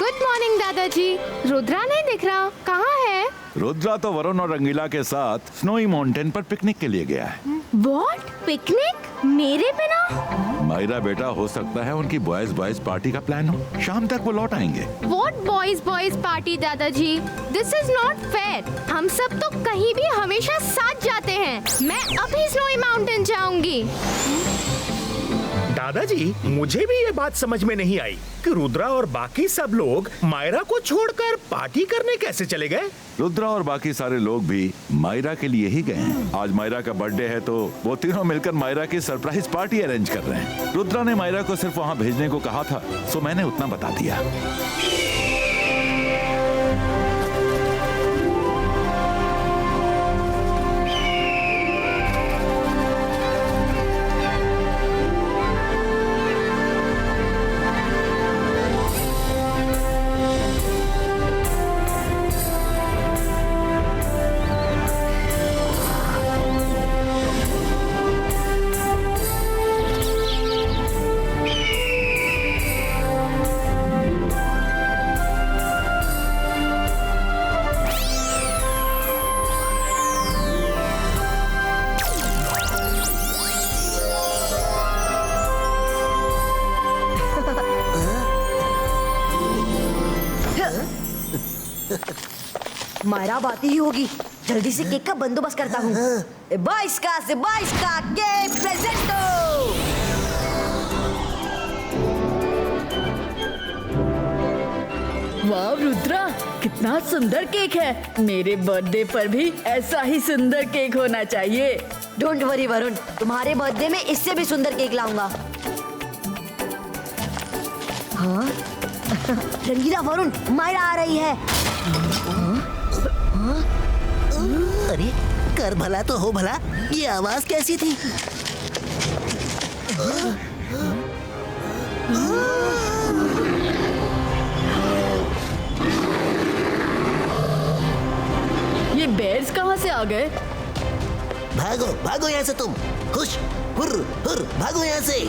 Good morning दादाजी। रुद्रा नहीं दिख रहा, कहाँ है? रुद्रा तो वरुण और रंगीला के साथ स्नोई माउंटेन पर पिकनिक के लिए गया है। What? पिकनिक? मेरे बिना? मायरा बेटा, हो सकता है उनकी बॉयज पार्टी का प्लान हो। शाम तक वो लौट आएंगे। What बॉयज पार्टी दादाजी? This is not fair। हम सब तो कहीं भी हमेशा साथ जाते हैं। मैं अभी स्नोई माउंटेन जाऊंगी। दादाजी, मुझे भी ये बात समझ में नहीं आई कि रुद्रा और बाकी सब लोग मायरा को छोड़कर पार्टी करने कैसे चले गए। रुद्रा और बाकी सारे लोग भी मायरा के लिए ही गए हैं। आज मायरा का बर्थडे है तो वो तीनों मिलकर मायरा की सरप्राइज पार्टी अरेंज कर रहे हैं। रुद्रा ने मायरा को सिर्फ वहाँ भेजने को कहा था, सो मैंने उतना बता दिया। मायरा अब आती ही होगी, जल्दी से केक का बंदोबस्त करता हूँ। 22 का केक प्रेजेंटो। वाह रुद्रा, कितना सुंदर केक है। मेरे बर्थडे पर भी ऐसा ही सुंदर केक होना चाहिए। डोंट वरी वरुण, तुम्हारे बर्थडे में इससे भी सुंदर केक लाऊंगा। हाँ? रंगीला वरुण, मायरा आ रही है। अरे कर भला तो हो भला, ये आवाज कैसी थी? ये बेर्स कहाँ से आ गए? भागो भागो यहाँ से तुम। खुश हुर हुर, भागो यहाँ से।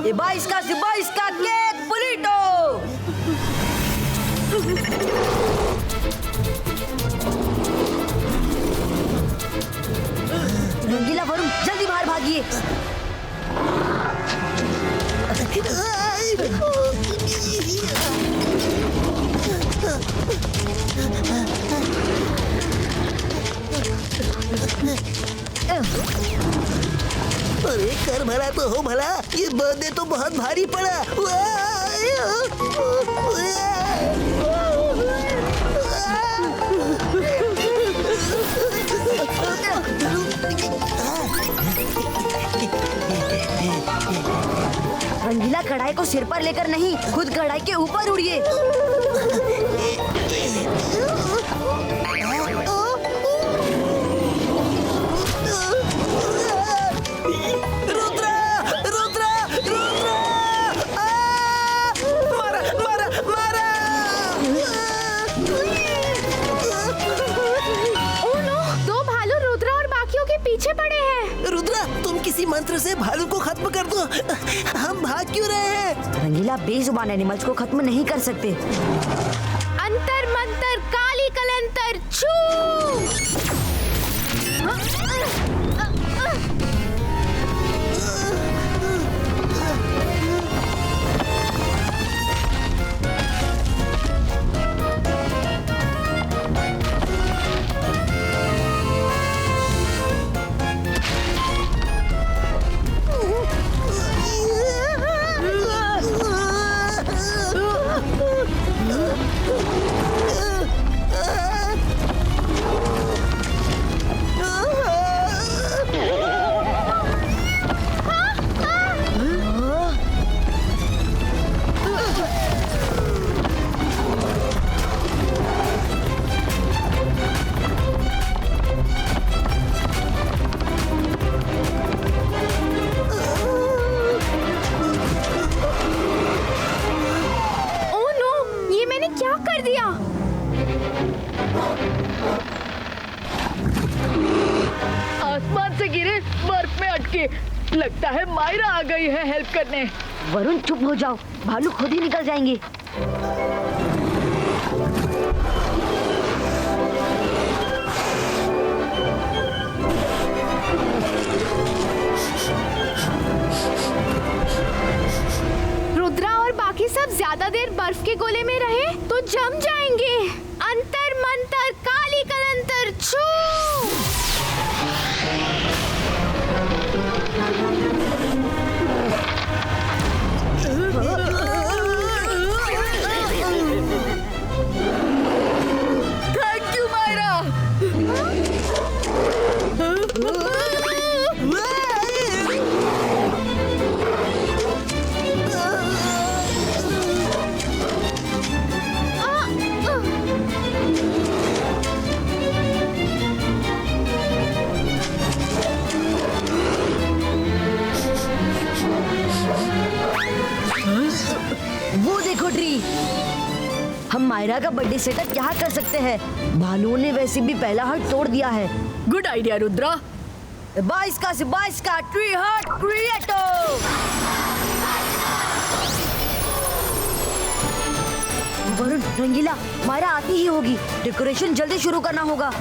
ये 22 का केक बुलिटो। रंगीला वरुण, जल्दी बाहर भागिए। अरे कर भला तो हो भला, ये बर्थडे तो बहुत भारी पड़ा। रंगीला कढ़ाई को सिर पर लेकर नहीं, खुद कढ़ाई के ऊपर उड़िए। पीछे पड़े हैं। रुद्रा, तुम किसी मंत्र से भालू को खत्म कर दो। हम भाग क्यों रहे हैं? रंगीला बेजुबान एनिमल्स को खत्म नहीं कर सकते। अंतर मंतर काली कलंतर छू। के। लगता है मायरा आ गई है हेल्प करने। वरुण चुप हो जाओ, भालू खुद ही निकल जाएंगे। रुद्रा और बाकी सब ज्यादा देर बर्फ के गोले में रहे तो जम जाएंगे। अंतर मंतर काली कलंतर छू। Thank you Myra. वो देखो ट्री, हम मायरा का बर्थडे सेटअप यहाँ कर सकते हैं। भालुओं ने वैसे भी पहला हार्ट तोड़ दिया है। Good idea Rudra. 22 का से 22 का ट्री हार्ट क्रिएटो। वरुण, रंगीला, मायरा आती ही होगी। डेकोरेशन जल्दी शुरू करना होगा।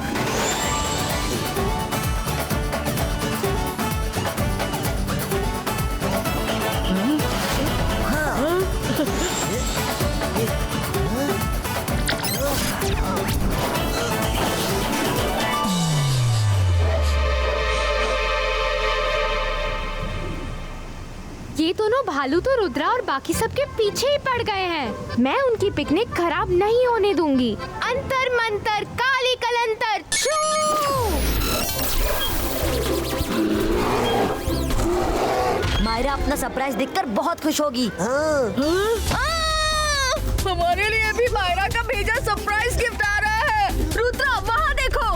ये दोनों भालू तो रुद्रा और बाकी सबके पीछे ही पड़ गए हैं। मैं उनकी पिकनिक खराब नहीं होने दूंगी। अंतर मंतर काली कलंतर छू। मायरा अपना सरप्राइज देखकर बहुत खुश होगी। हमारे लिए भी मायरा का भेजा सरप्राइज गिफ्ट आ रहा है। रुद्रा वहाँ देखो।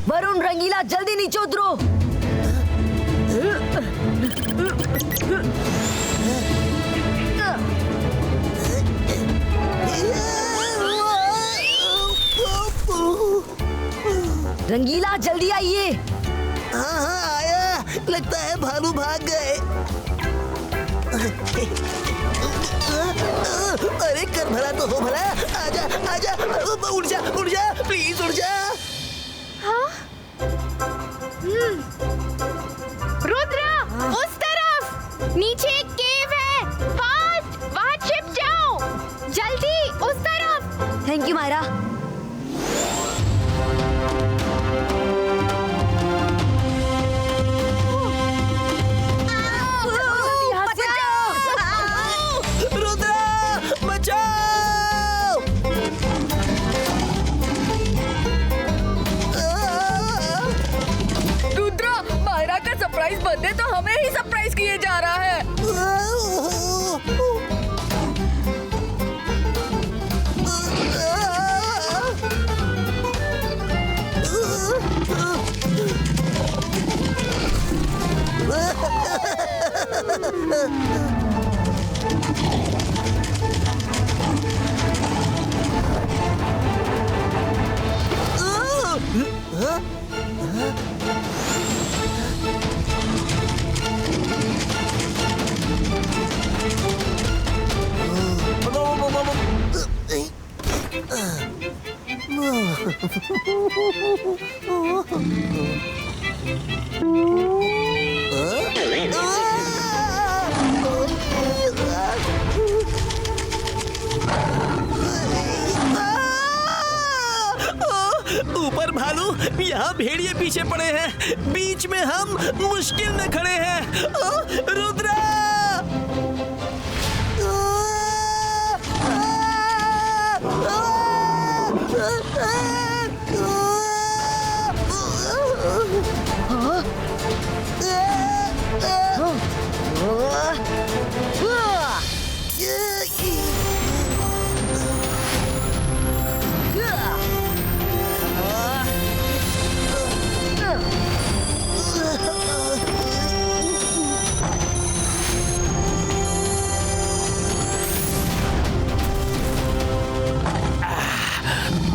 वरुण, रंगीला, जल्दी नीचे उतरो। रंगीला, जल्दी आइए। हाँ हाँ आया। लगता है भालू भाग गए। अरे कर भला तो हो भला। आजा आजा, उड़ जा प्लीज उड़ जा। रुद्रा, उस तरफ नीचे एक केव है। फास्ट, वहाँ छिप जाओ। जल्दी उस तरफ। Thank you Myra. रुद्रा बचाओ। रुद्रा, मायरा का सरप्राइज बर्थडे तो हमें ही सरप्राइज किए जा रहा है। यहाँ भेड़िए पीछे पड़े हैं, बीच में हम मुश्किल में खड़े हैं। रुद्रा!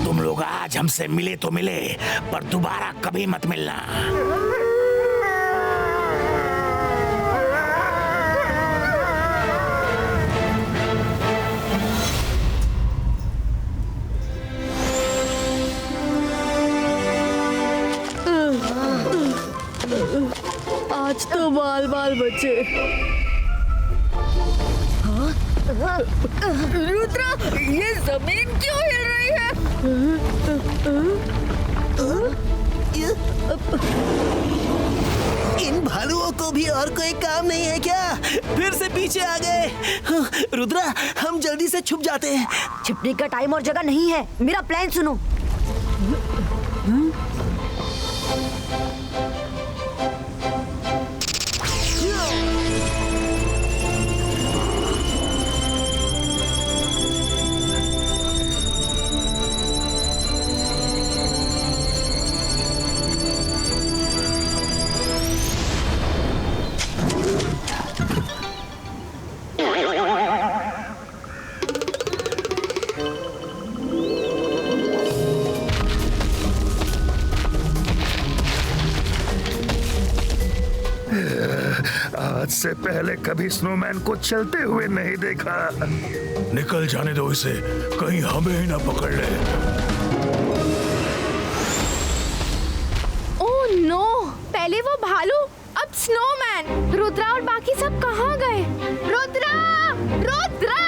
तुम लोग आज हमसे मिले तो मिले, पर दोबारा कभी मत मिलना। आज तो बाल बाल बचे। रुद्रा, ये जमीन क्यों हिल रही है? इन भालुओं को भी और कोई काम नहीं है क्या? फिर से पीछे आ गए। रुद्रा, हम जल्दी से छुप जाते हैं। छिपने का टाइम और जगह नहीं है। मेरा प्लान सुनो। आज से पहले कभी स्नोमैन को चलते हुए नहीं देखा। निकल जाने दो इसे, कहीं हमें ही ना पकड़ ले। ओह नो, पहले वो भालू, अब स्नोमैन। रुद्रा और बाकी सब कहाँ गए? रुद्रा! रुद्रा!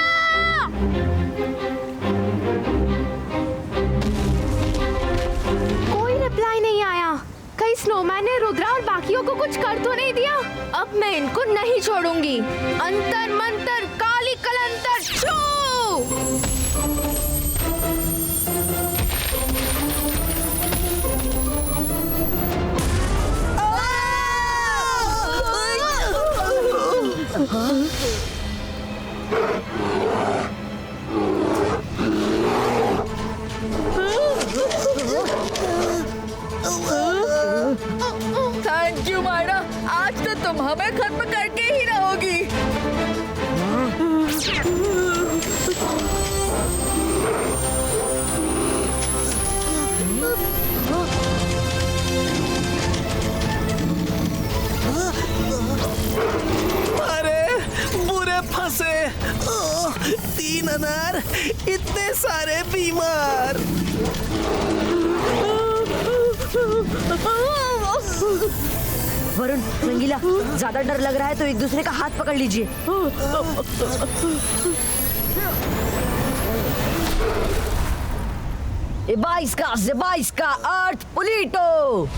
कोई रिप्लाई नहीं आया। कहीं स्नोमैन ने रुद्रा और बाकियों को कुछ कर तो नहीं दिया? अब मैं इनको नहीं छोड़ूंगी। अंतर मंतर काली कलंतर छू! थैंक यू मायरा, आज तो तुम हमें खत्म करके ही रहोगी। अरे बुरे फंसे। 3 अनार, इतने सारे बीमार। वरुण, रंगीला, ज्यादा डर लग रहा है तो एक दूसरे का हाथ पकड़ लीजिए। Zebaisca, अर्थ पुलीटो।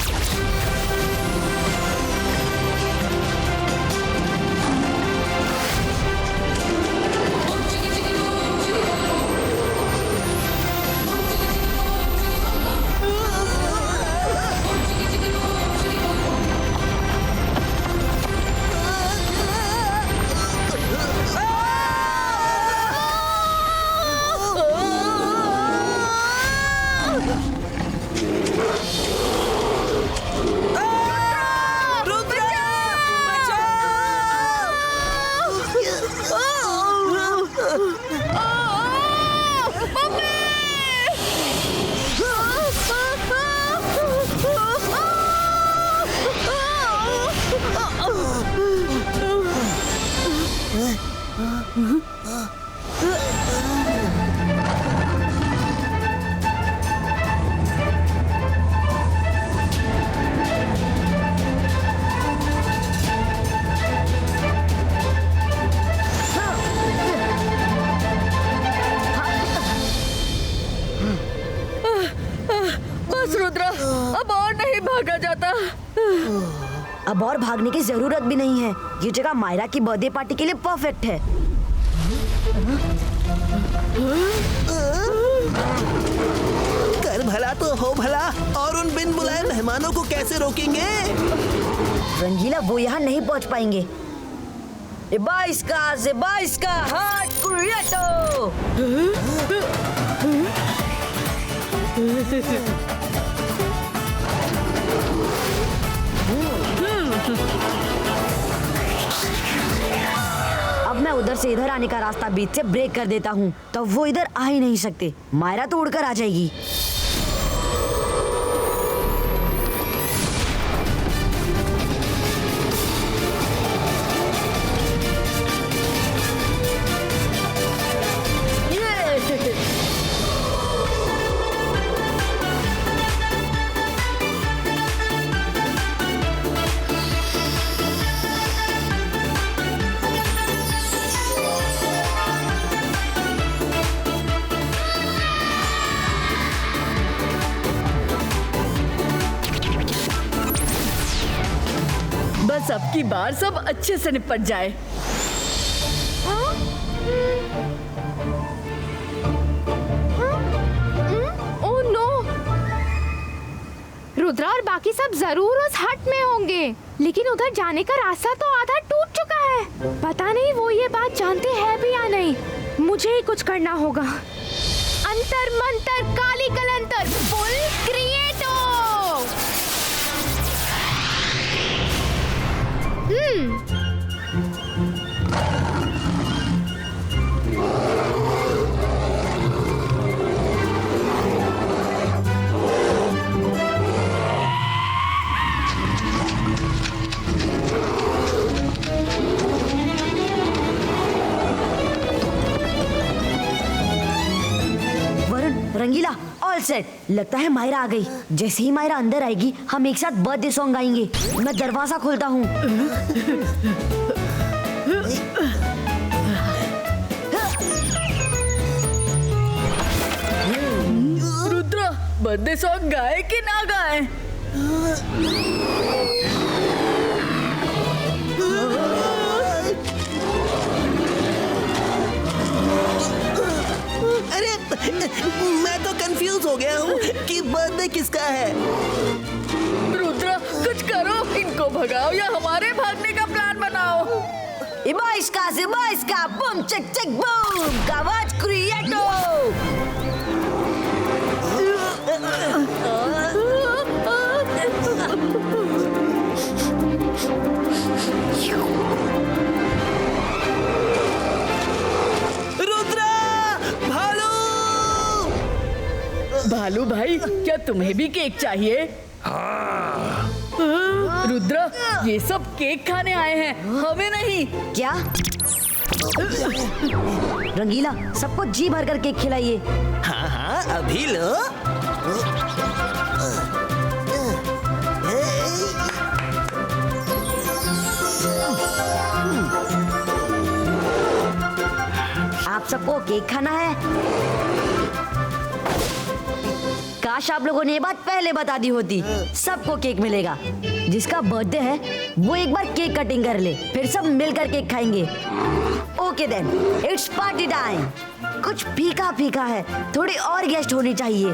अब और भागने की जरूरत भी नहीं है। ये जगह मायरा की बर्थडे पार्टी के लिए परफेक्ट है। कर भला तो हो भला, और उन बिन बुलाए मेहमानों को कैसे रोकेंगे? रंगीला वो यहाँ नहीं पहुँच पाएंगे। Zebaisca Heart Creato! अब मैं उधर से इधर आने का रास्ता बीच से ब्रेक कर देता हूँ, तो वो इधर आ ही नहीं सकते। मायरा तो उड़कर आ जाएगी। बस अब की बार सब अच्छे से निपट जाए। Oh no! रुद्रा और बाकी सब जरूर उस हट में होंगे, लेकिन उधर जाने का रास्ता तो आधा टूट चुका है। पता नहीं वो ये बात जानते हैं भी या नहीं। मुझे ही कुछ करना होगा। अंतर मंतर काली कलंतर फुल क्रिएटो। रंगीला ऑल सेट। लगता है मायरा आ गई। जैसे ही मायरा अंदर आएगी हम एक साथ बर्थडे सॉन्ग गाएंगे। मैं दरवाजा खोलता हूँ। रुद्रा बर्थडे सॉन्ग गाए कि ना गाए? अरे मैं तो कंफ्यूज हो गया हूँ कि बर्थडे किसका है। रुद्रा कुछ करो, इनको भगाओ या हमारे भागने का प्लान बनाओ। Zebaisca बूम चक चक बूम कावाच क्रिएटो। रुद्रा, भालू! भालू भाई, क्या तुम्हें भी केक चाहिए? हाँ। रुद्रा, ये सब केक खाने आए हैं, हमें नहीं। क्या? रंगीला सबको जी भर कर केक खिलाइए। हाँ हाँ, अभी लो। आप सबको केक खाना है? काश आप लोगों ने ये बात पहले बता दी होती। सबको केक मिलेगा। जिसका बर्थडे है वो एक बार केक कटिंग कर ले, फिर सब मिलकर केक खाएंगे। Okay then, it's party time. कुछ फीका फीका है, थोड़ी और गेस्ट होनी चाहिए।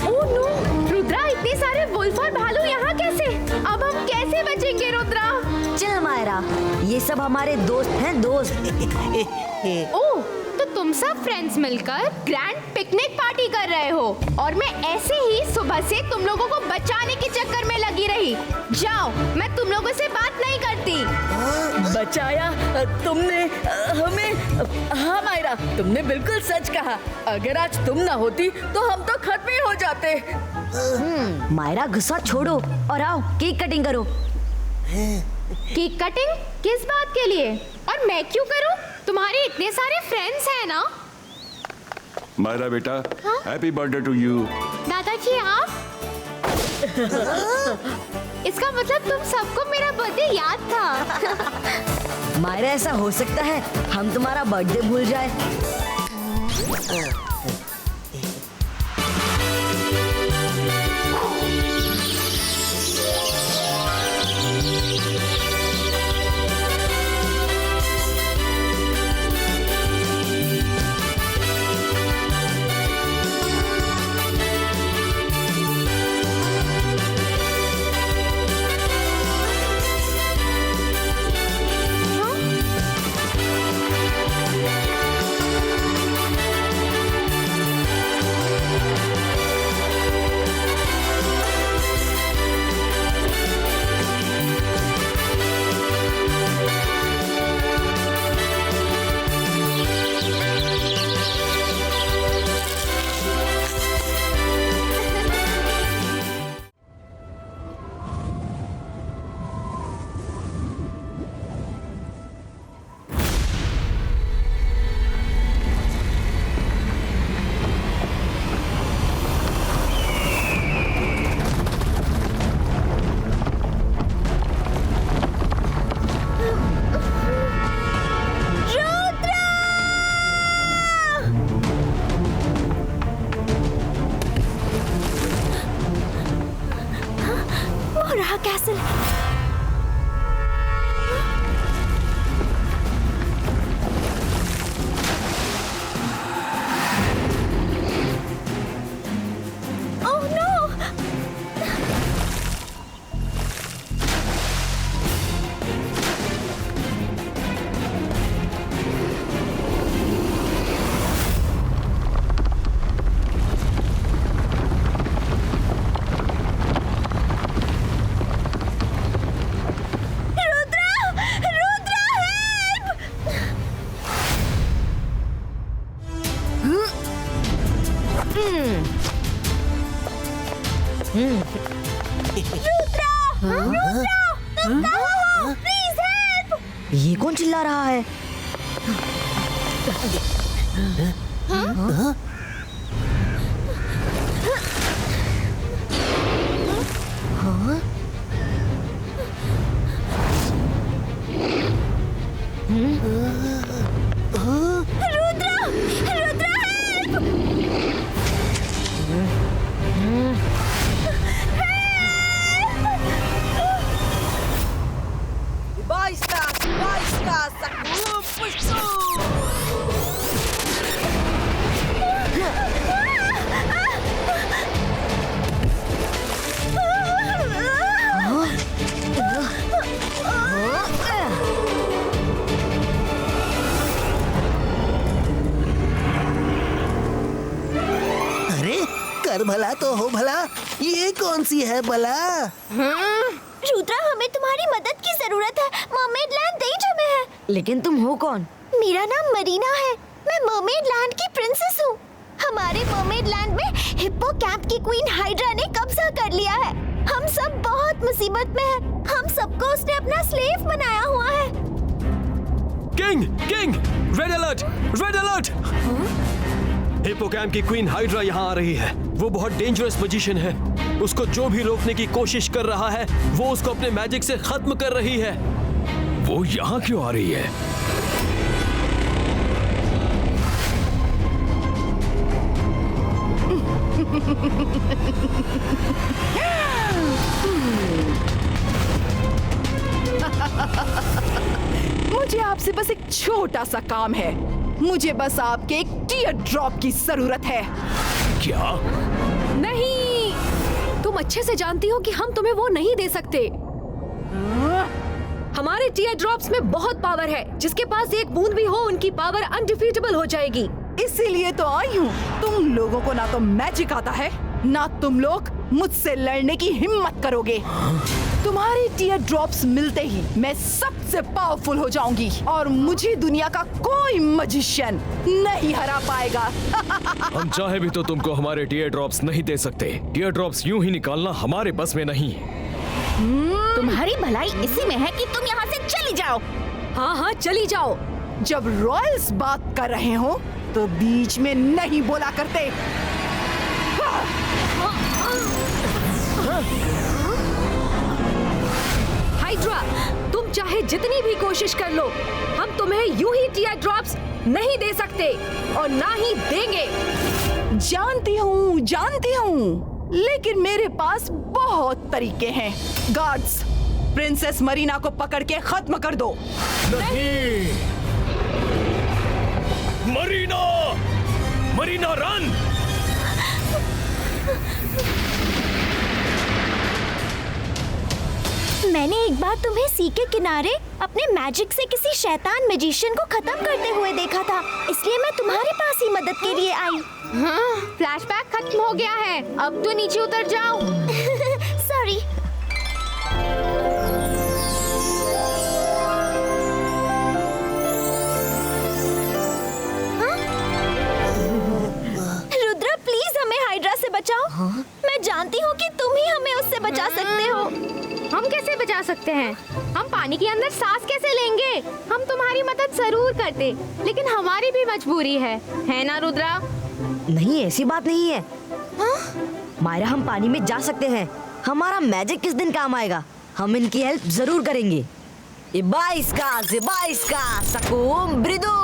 Oh no! रुद्रा, इतने सारे वुल्फ और भालू यहाँ कैसे? अब हम कैसे बचेंगे रुद्रा? चल मायरा, ये सब हमारे दोस्त हैं, दोस्त। ओह, तो तुम सब फ्रेंड्स मिलकर ग्रैंड पिकनिक पार्टी कर रहे हो और मैं ऐसे ही सुबह से तुम लोगों को बचाने के चक्कर में लगी रही। जाओ, मैं तुम लोगों से बात नहीं करती। बचाया तुमने हमें? हाँ मायरा, तुमने बिल्कुल सच कहा। अगर आज तुम ना होती तो हम तो खत्म ही हो जाते। मायरा गुस्सा छोड़ो और आओ केक कटिंग करो। केक कटिंग किस बात के लिए? और मैं क्यों करूं? तुम्हारे इतने सारे फ्रेंड्स हैं ना। मायरा बेटा, हैप्पी बर्थडे टू यू। दादाजी आप? इसका मतलब तुम सबको मेरा बर्थडे याद था। मायरा, ऐसा हो सकता है हम तुम्हारा बर्थडे भूल जाए। कैसल। Oh no! ये कौन चिल्ला रहा है? कर भला तो हो भला, ये कौन सी है भला? रुद्रा, हमें तुम्हारी मदद की जरूरत है। मरमेड लैंड डेंजर में है। लेकिन तुम हो कौन? मेरा नाम मरीना है। मैं मरमेड लैंड की प्रिंसेस हूँ। हमारे मरमेड लैंड में हिप्पो कैंप की क्वीन हाइड्रा ने कब्जा कर लिया है। हम सब बहुत मुसीबत में हैं। हम सबको उसने अपना स्लेव बनाया हुआ है। King, king, red alert, red alert! Hippocamp की क्वीन हाइड्रा यहाँ आ रही है। वो बहुत डेंजरस मैजिशियन है। उसको जो भी रोकने की कोशिश कर रहा है, वो उसको अपने मैजिक से खत्म कर रही है। वो यहाँ क्यों आ रही है? मुझे आपसे बस एक छोटा सा काम है। मुझे बस आपके एक टीयर ड्रॉप की जरूरत है। क्या? नहीं, तुम अच्छे से जानती हो कि हम तुम्हें वो नहीं दे सकते। हमारे टीयर ड्रॉप्स में बहुत पावर है। जिसके पास एक बूंद भी हो, उनकी पावर अनडिफीटेबल हो जाएगी। इसीलिए तो आई हूँ। तुम लोगों को ना तो मैजिक आता है, ना तुम लोग मुझसे लड़ने की हिम्मत करोगे। तुम्हारी टीयर ड्रॉप्स मिलते ही मैं सबसे पावरफुल हो जाऊंगी और मुझे दुनिया का कोई मैजिशियन नहीं हरा पाएगा। हम चाहे भी तो तुमको हमारे टीयर ड्रॉप्स नहीं दे सकते। टीयर ड्रॉप्स यूं ही निकालना हमारे बस में नहीं है। तुम्हारी भलाई इसी में है कि तुम यहाँ से चली जाओ। हाँ हाँ, चली जाओ। जब रॉयल्स बात कर रहे हो तो बीच में नहीं बोला करते। हाइड्रा, तुम चाहे जितनी भी कोशिश कर लो, हम तुम्हें यूं ही टीयर ड्रॉप्स नहीं दे सकते और ना ही देंगे। जानती हूँ, लेकिन मेरे पास बहुत तरीके हैं। गार्ड्स, प्रिंसेस मरीना को पकड़ के खत्म कर दो। नहीं। मरीना रन। मैंने एक बार तुम्हें सी के किनारे अपने मैजिक से किसी शैतान मैजिशियन को खत्म करते हुए देखा था, इसलिए मैं तुम्हारे पास ही मदद के लिए आई। हाँ, फ्लैशबैक खत्म हो गया है, अब तो नीचे उतर जाओ। सॉरी। रुद्रा, प्लीज हमें हाइड्रा से बचाओ। मैं जानती हूँ कि तुम ही हमें उससे बचा सकते हो। हम कैसे बचा सकते हैं? हम पानी के अंदर सांस कैसे लेंगे? हम तुम्हारी मदद जरूर करते, लेकिन हमारी भी मजबूरी है ना रुद्रा? नहीं, ऐसी बात नहीं है। मायरा, हम पानी में जा सकते हैं। हमारा मैजिक किस दिन काम आएगा? हम इनकी हेल्प जरूर करेंगे। इबाइस्का, जिबाइस्का, सकुम ब्रिदू।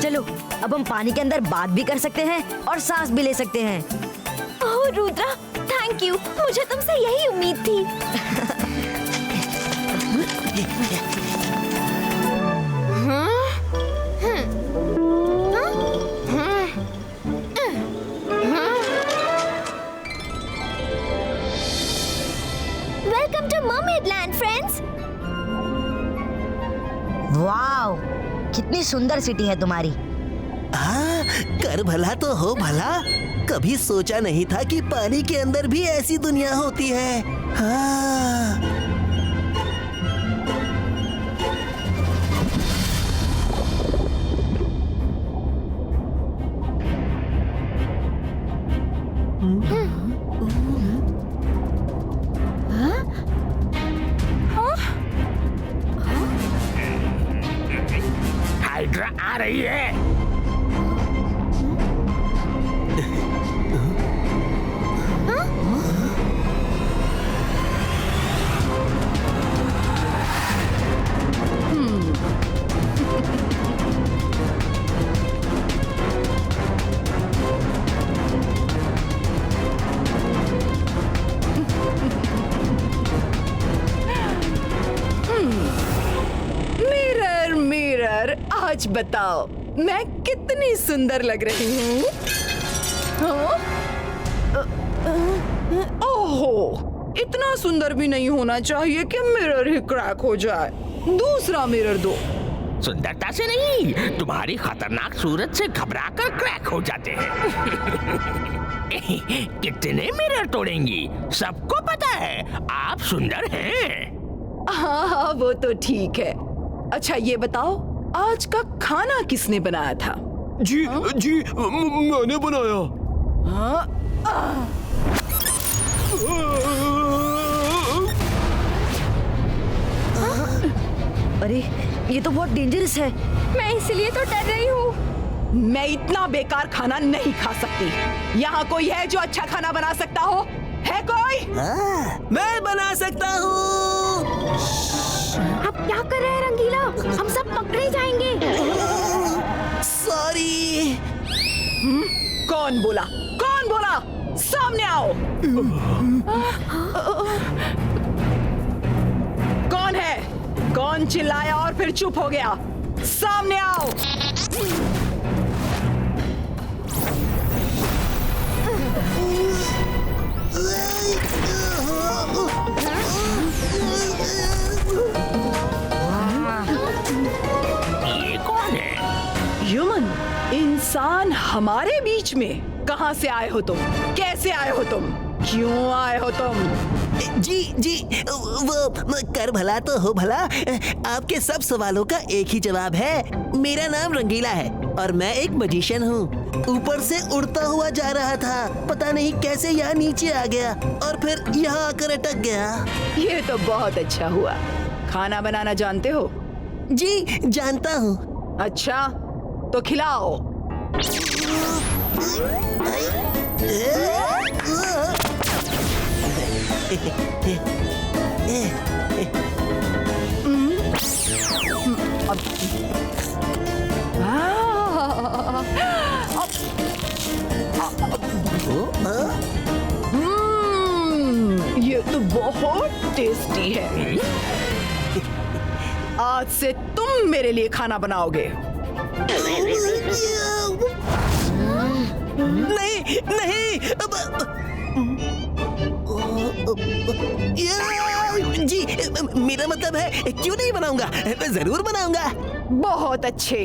चलो, अब हम पानी के अंदर बात भी कर सकते हैं और सांस भी ले सकते हैं। ओह रुद्रा, थैंक यू, मुझे तुमसे यही उम्मीद थी। Welcome to Mermaidland friends. Wow, कितनी सुंदर सिटी है तुम्हारी। हाँ, कर भला तो हो भला। कभी सोचा नहीं था कि पानी के अंदर भी ऐसी दुनिया होती है। हाँ। हाइड्रा आ रही है। मिरर मिरर, आज बताओ मैं कितनी सुंदर लग रही हूँ? ओहो, इतना सुंदर भी नहीं होना चाहिए कि मिरर ही क्रैक हो जाए। दूसरा मिरर दो। सुंदरता से नहीं, तुम्हारी खतरनाक सूरत से घबरा कर क्रैक हो जाते हैं। कितने मिरर तोड़ेंगी? सबको पता है आप सुंदर हैं। हाँ, वो तो ठीक है। अच्छा ये बताओ, आज का खाना किसने बनाया था? जी मैंने बनाया। अरे, ये तो बहुत डेंजरस है। मैं इसलिए तो डर रही हूँ। मैं इतना बेकार खाना नहीं खा सकती। यहाँ कोई है जो अच्छा खाना बना सकता हो? है कोई? हाँ, मैं बना सकता हूँ। अब क्या कर रहे हैं रंगीला? हम सब पकड़े जाएंगे। सॉरी। कौन बोला? कौन बोला? सामने आओ। कौन है? कौन चिल्लाया और फिर चुप हो गया? सामने आओ। ये कौन है? ह्यूमन, इंसान हमारे बीच में? कहाँ से आए हो तुम? कैसे आए हो तुम? क्यों आए हो तुम? जी, वो कर भला तो हो भला। आपके सब सवालों का एक ही जवाब है। मेरा नाम रंगीला है और मैं एक मैजिशियन हूँ। ऊपर से उड़ता हुआ जा रहा था, पता नहीं कैसे यहाँ नीचे आ गया और फिर यहाँ आकर अटक गया। ये तो बहुत अच्छा हुआ। खाना बनाना जानते हो? जी, जानता हूँ। अच्छा, तो खिलाओ। ये तो बहुत टेस्टी है। आज से तुम मेरे लिए खाना बनाओगे। नहीं नहीं जी, मेरा मतलब है क्यों नहीं बनाऊंगा, मैं जरूर बनाऊंगा। बहुत अच्छे,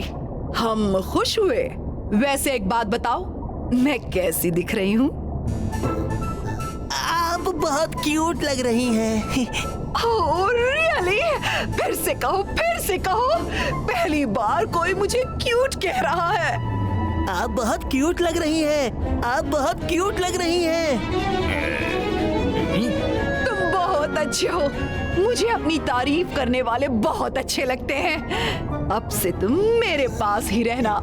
हम खुश हुए। वैसे एक बात बताओ, मैं कैसी दिख रही हूँ? आप बहुत क्यूट लग रही हैं। Oh really? फिर से कहो, फिर से कहो। पहली बार कोई मुझे क्यूट कह रहा है। आप बहुत क्यूट लग रही हैं, आप बहुत क्यूट लग रही हैं। तुम बहुत अच्छे हो। मुझे अपनी तारीफ करने वाले बहुत अच्छे लगते हैं। अब से तुम मेरे पास ही रहना।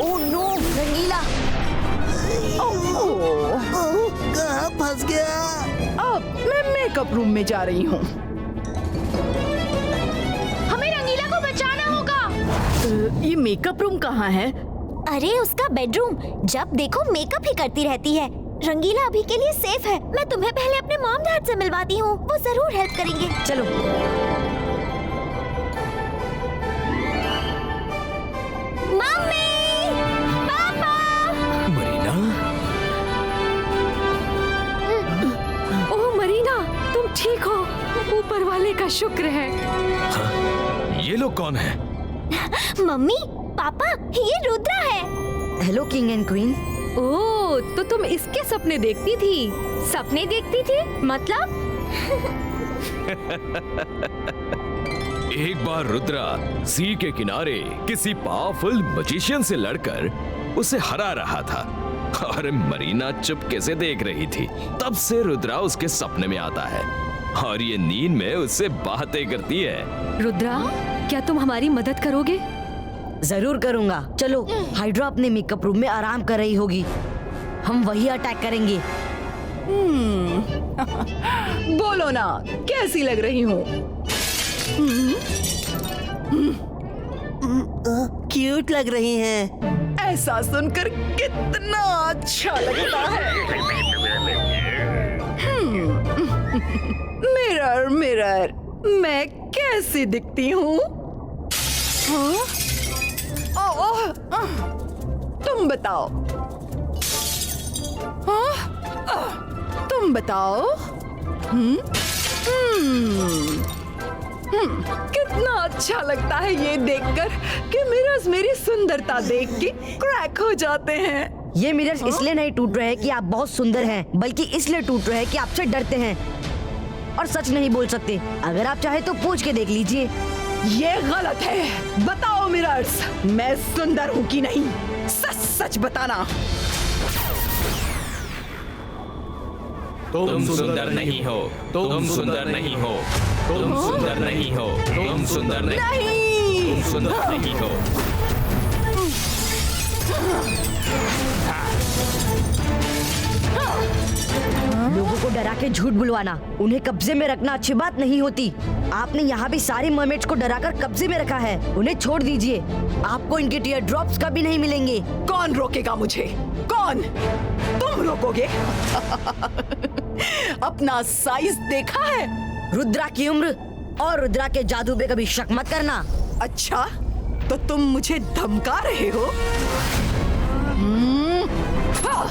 ओह नो, रंगीला। कहाँ फंस गया? अब मैं मेकअप रूम में जा रही हूँ। हमें रंगीला को बचाना होगा। ये मेकअप रूम कहाँ है? अरे उसका बेडरूम, जब देखो मेकअप ही करती रहती है। रंगीला अभी के लिए सेफ है। मैं तुम्हें पहले अपने मॉम डैड से मिलवाती हूँ, वो जरूर हेल्प करेंगे। चलो। मम्मी, पापा। मरीना, ओह मरीना, तुम ठीक हो? ऊपर वाले का शुक्र है। ये लोग कौन हैं? मम्मी, पापा, ये रुद्रा है। Hello king and queen. Oh, तो तुम इसके सपने देखती थी? सपने देखती थी मतलब? एक बार रुद्रा सी के किनारे किसी पावरफुल मजिशियन से लड़कर उसे हरा रहा था और मरीना चुपके से देख रही थी। तब से रुद्रा उसके सपने में आता है और ये नींद में उससे बातें करती है। रुद्रा, क्या तुम हमारी मदद करोगे? जरूर करूंगा। चलो, हाइड्रा अपने मेकअप रूम में आराम कर रही होगी, हम वही अटैक करेंगे। बोलो ना, कैसी लग रही हूँ? क्यूट लग रही हैं। ऐसा सुनकर कितना अच्छा लगता है। मिरर मिरर, मैं कैसी दिखती हूँ? तुम बताओ। तुम बताओ। कितना अच्छा लगता है ये देखकर कि मिरर्स मेरी सुंदरता देख के क्रैक हो जाते हैं। ये मिरर्स इसलिए नहीं टूट रहे हैं कि आप बहुत सुंदर हैं, बल्कि इसलिए टूट रहे हैं कि आपसे डरते हैं और सच नहीं बोल सकते। अगर आप चाहे तो पूछ के देख लीजिए। ये गलत है। बताओ मिरर्स, मैं सुंदर हूँ कि नहीं? सच सच बताना। तुम सुंदर नहीं हो, तुम सुंदर नहीं हो, तुम सुंदर नहीं हो, तुम सुंदर नहीं, तुम सुंदर नहीं हो। लोगों को डरा के झूठ बुलवाना, उन्हें कब्जे में रखना अच्छी बात नहीं होती। आपने यहाँ भी सारी मरमेड्स को डराकर कब्जे में रखा है। उन्हें छोड़ दीजिए, आपको इनके टीयर ड्रॉप्स कभी नहीं मिलेंगे। कौन रोकेगा मुझे? कौन? तुम रोकोगे? अपना साइज देखा है? रुद्रा की उम्र और रुद्रा के जादू पे कभी शक मत करना। अच्छा, तो तुम मुझे धमका रहे हो? हाँ।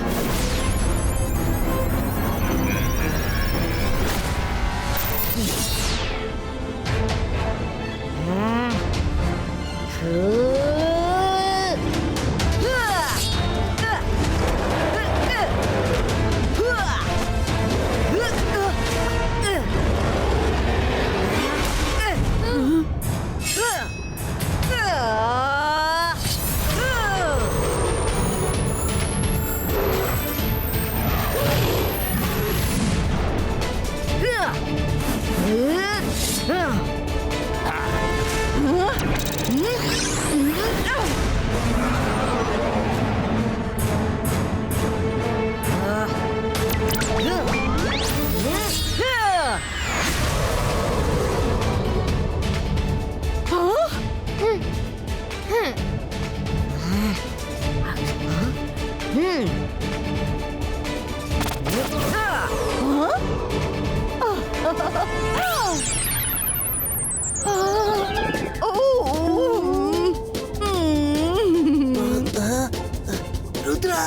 रुद्रा।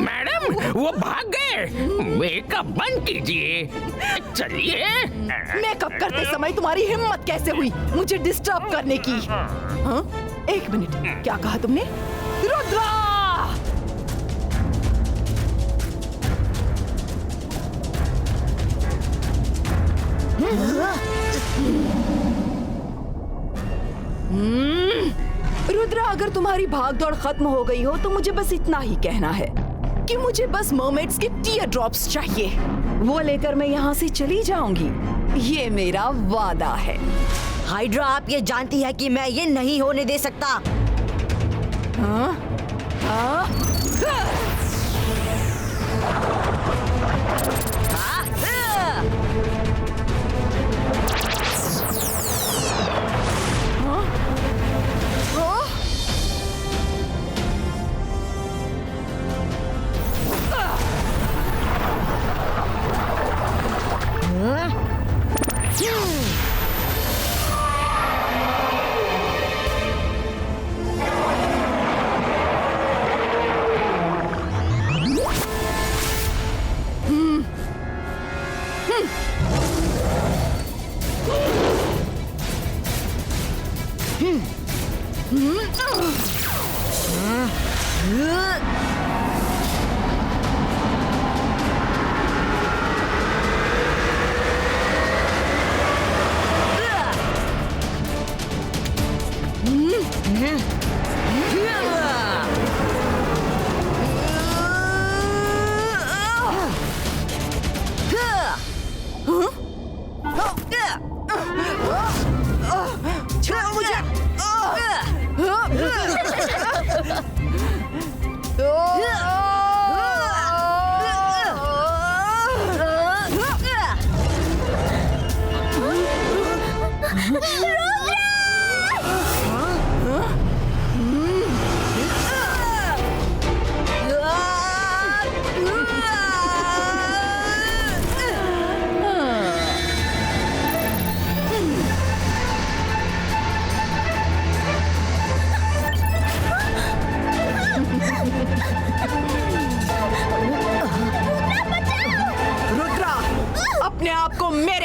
मैडम वो भाग गए। मेकअप बंद कीजिए। चलिए। मेकअप करते समय तुम्हारी हिम्मत कैसे हुई मुझे डिस्टर्ब करने की? हाँ? एक मिनट, क्या कहा तुमने? रुद्रा! रुद्रा, अगर तुम्हारी भागदौड़ खत्म हो गई हो तो मुझे बस इतना ही कहना है कि मुझे बस मर्मेड्स के टीयर ड्रॉप्स चाहिए। वो लेकर मैं यहाँ से चली जाऊंगी, ये मेरा वादा है। हाइड्रा, आप ये जानती है कि मैं ये नहीं होने दे सकता। हाँ? हाँ?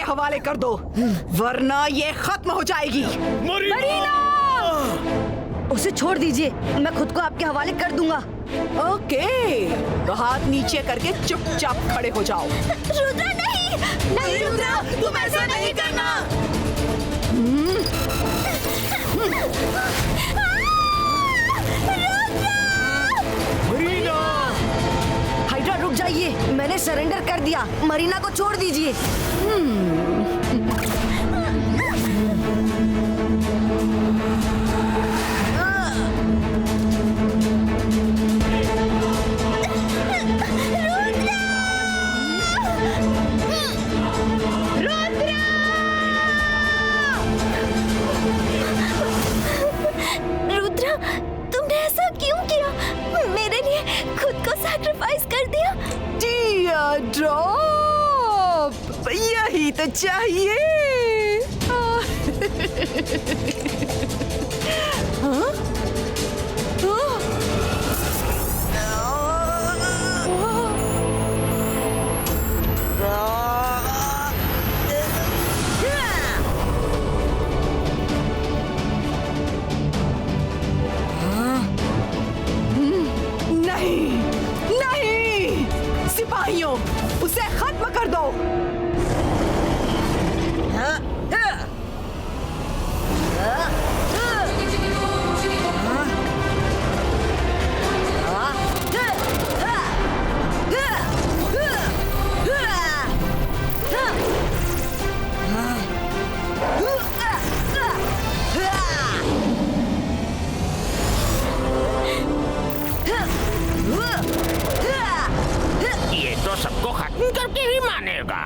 हवाले कर दो वरना ये खत्म हो जाएगी। मरीना! उसे छोड़ दीजिए, मैं खुद को आपके हवाले कर दूंगा। ओके, तो हाथ नीचे करके चुपचाप खड़े हो जाओ। रुद्रा नहीं, नहीं रुद्रा, तुम ऐसा नहीं करना। मरीना! हाइड्रा रुक जाइए, मैंने सरेंडर कर दिया, मरीना को छोड़ दीजिए। ड्रॉप, यही तो चाहिए। हाँ? नहीं, नहीं, सिपाहियों, उसे खत्म कर दो। नहीं मानेगा।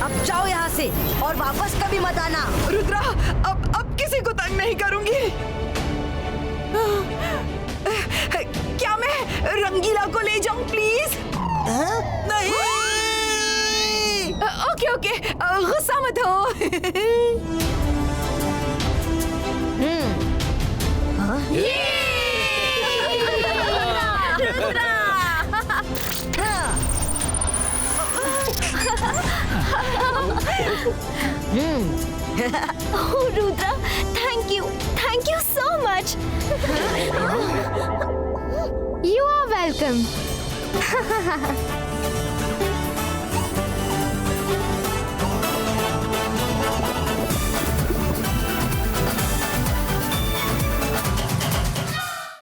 अब जाओ यहाँ से और वापस कभी मत आना। रुद्रा, अब किसी को तंग नहीं करूंगी। क्या मैं रंगीला को ले जाऊं प्लीज? नहीं। ओके ओके, गुस्सा मत हो। Oh, Rudra, thank you so much. You are welcome.